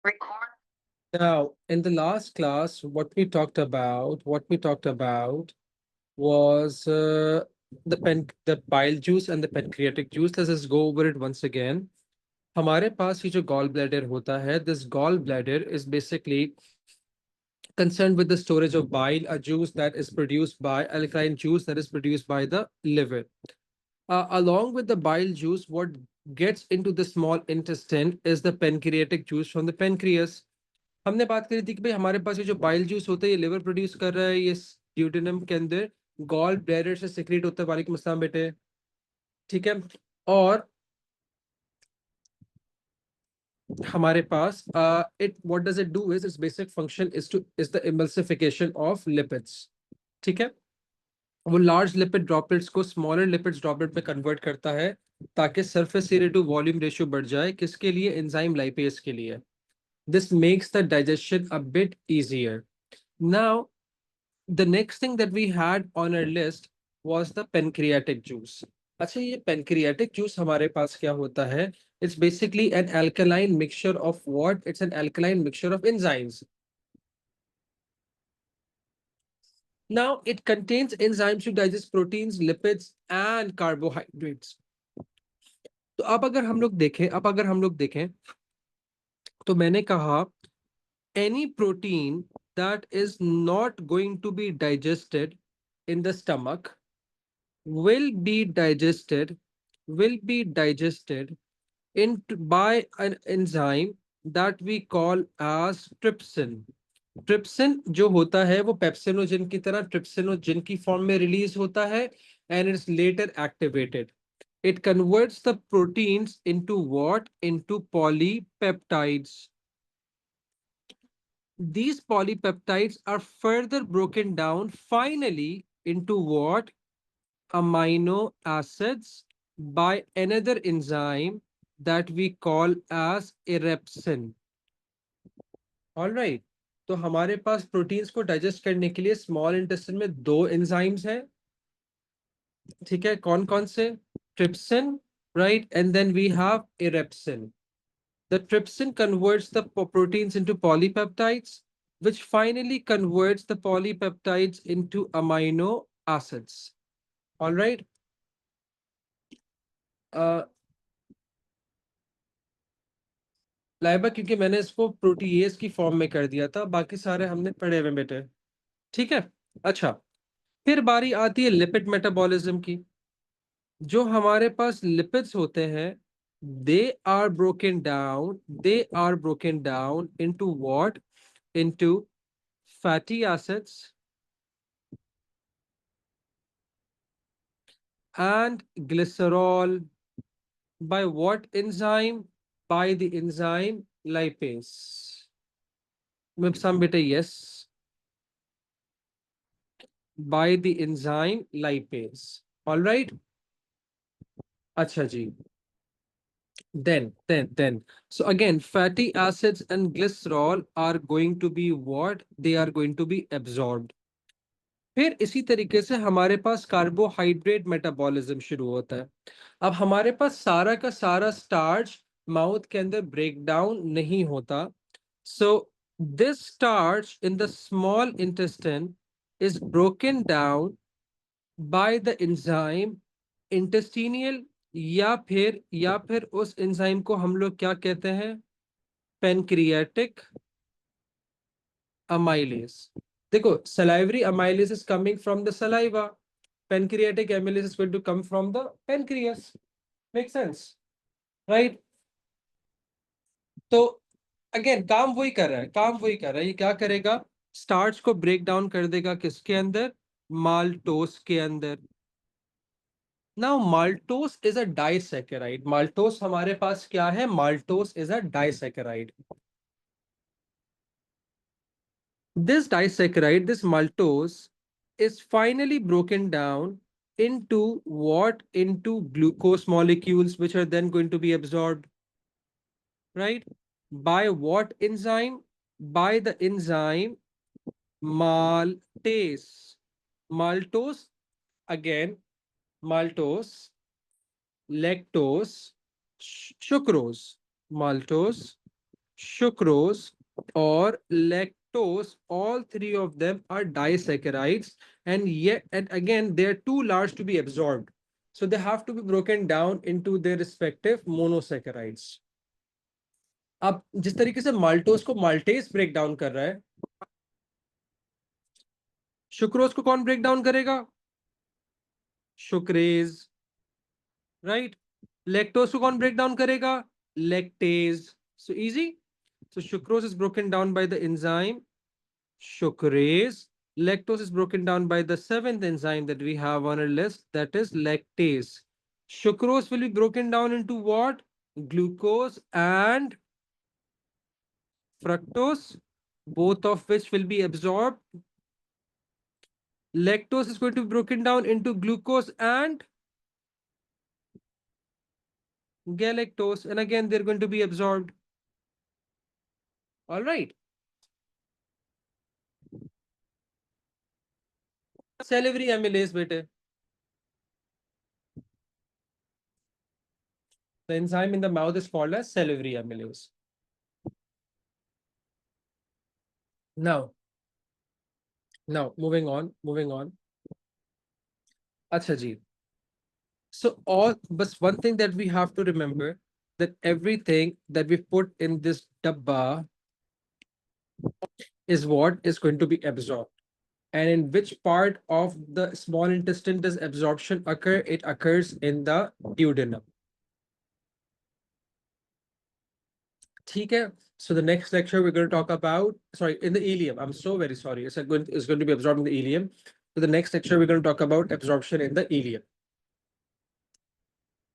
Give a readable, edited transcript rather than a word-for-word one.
Record. Now, in the last class, what we talked about was the bile juice and the pancreatic juice. Let's just go over it once again. हमारे पास ये जो gall bladder होता है, this gall bladder is basically concerned with the storage of bile, a juice that is produced by alkaline juice that is produced by the liver. Along with the bile juice, what gets into the small intestine is the pancreatic juice from the pancreas. हमने बात करी थी कि भाई हमारे पास ये जो bile juice होता है ये लिवर प्रोड्यूस कर रहा है, ये ड्यूडेनम के अंदर गॉल ब्लैडर से सिक्रेट होता है। वालेकुम अस्सलाम बेटे, ठीक है। और हमारे पास it what does it do is its basic function is the emulsification of lipids, ठीक है। वो लार्ज लिपिड ड्रॉपलेट्स को स्मॉलर लिपिड्स ड्रॉपलेट में कन्वर्ट करता है ताकि surface area to volume ratio बढ़ जाए। किसके लिए? एंजाइम लाइपेज के लिए। This makes the digestion a bit easier. Now the next thing that we had on our list was the pancreatic juice. अच्छा, ये pancreatic juice हमारे पास क्या होता है? It's basically an alkaline mixture of what? It's an alkaline mixture of enzymes. Now it contains enzymes to digest proteins, lipids and carbohydrates. तो अब अगर हम लोग देखें तो मैंने कहा any protein that is not going to be digested in the stomach will be digested by an enzyme that we call as trypsin. Trypsin जो होता है वो पेप्सिनोजिन की तरह ट्रिप्सिनोजिन की फॉर्म में रिलीज होता है and it's later activated. It converts the proteins into what? Into polypeptides. These polypeptides are further broken down finally into what? Amino acids by another enzyme that we call as erepsin. All right. तो हमारे पास proteins को digest करने के लिए small intestine में दो enzymes हैं, ठीक है। कौन कौन से? Trypsin, right, and then we have erepsin. The trypsin converts the proteins into polypeptides, which finally converts the polypeptides into amino acids. All right. Laiba, क्योंकि मैंने इसको प्रोटीएज की फॉर्म में कर दिया था, बाकी सारे हमने पढ़े हुए बेटे, ठीक है। अच्छा, फिर बारी आती है लिपिड मेटाबॉलिज्म की। जो हमारे पास लिपिड्स होते हैं, they are broken down into what? Into fatty acids and glycerol by what enzyme? By the enzyme lipase. Some beta yes. By the enzyme lipase. All right. Acha ji. Then. So again, fatty acids and glycerol are going to be what? They are going to be absorbed. फिर इसी तरीके से हमारे पास carbohydrate metabolism शुरू होता है। अब हमारे पास सारा का सारा स्टार्च माउथ के अंदर ब्रेक डाउन नहीं होता। So this starch in the small intestine is broken down by the enzyme intestinal, या फिर उस एंजाइम को हम लोग क्या कहते हैं? Pancreatic amylase. देखो, salivary amylase is coming from the saliva. Pancreatic amylase is going to come from the pancreas. Makes sense, right? तो अगेन काम वही कर रहा है, ये क्या करेगा? स्टार्च को ब्रेक डाउन कर देगा किसके अंदर? माल्टोस के अंदर. Now maltose is a disaccharide. Maltose हमारे पास क्या है? Maltose is a disaccharide. This disaccharide, this maltose, is finally broken down into what? Into glucose molecules, which are then going to be absorbed, right? By what enzyme? By the enzyme maltase. Maltose, again, maltose, lactose, sucrose. Maltose, sucrose, or lactose, all three of them are disaccharides, and again they are too large to be absorbed. So they have to be broken down into their respective monosaccharides. अब जिस तरीके से maltose को maltase break down कर रहा है, sucrose को कौन ब्रेक डाउन करेगा? शुक्रेज, राइट? लैक्टोज को कौन ब्रेक डाउन करेगा? Lactase. So easy. So sucrose is broken down by the enzyme sucrase. Lactose is broken down by the seventh enzyme that we have on our list, that is lactase. Sucrose will be broken down into what? Glucose and fructose, both of which will be absorbed. Lactose is going to be broken down into glucose and galactose, and again they're going to be absorbed. All right. Salivary amylase, bete. The enzyme in the mouth is called as salivary amylase. Now, moving on. Acha ji. So but one thing that we have to remember, that everything that we put in this dabba is what is going to be absorbed. And in which part of the small intestine does absorption occur? It occurs in the duodenum. Okay. So the next lecture we're going to talk about, sorry, in the ileum. I'm so very sorry. It's going to be absorbed in the ileum. So the next lecture we're going to talk about absorption in the ileum.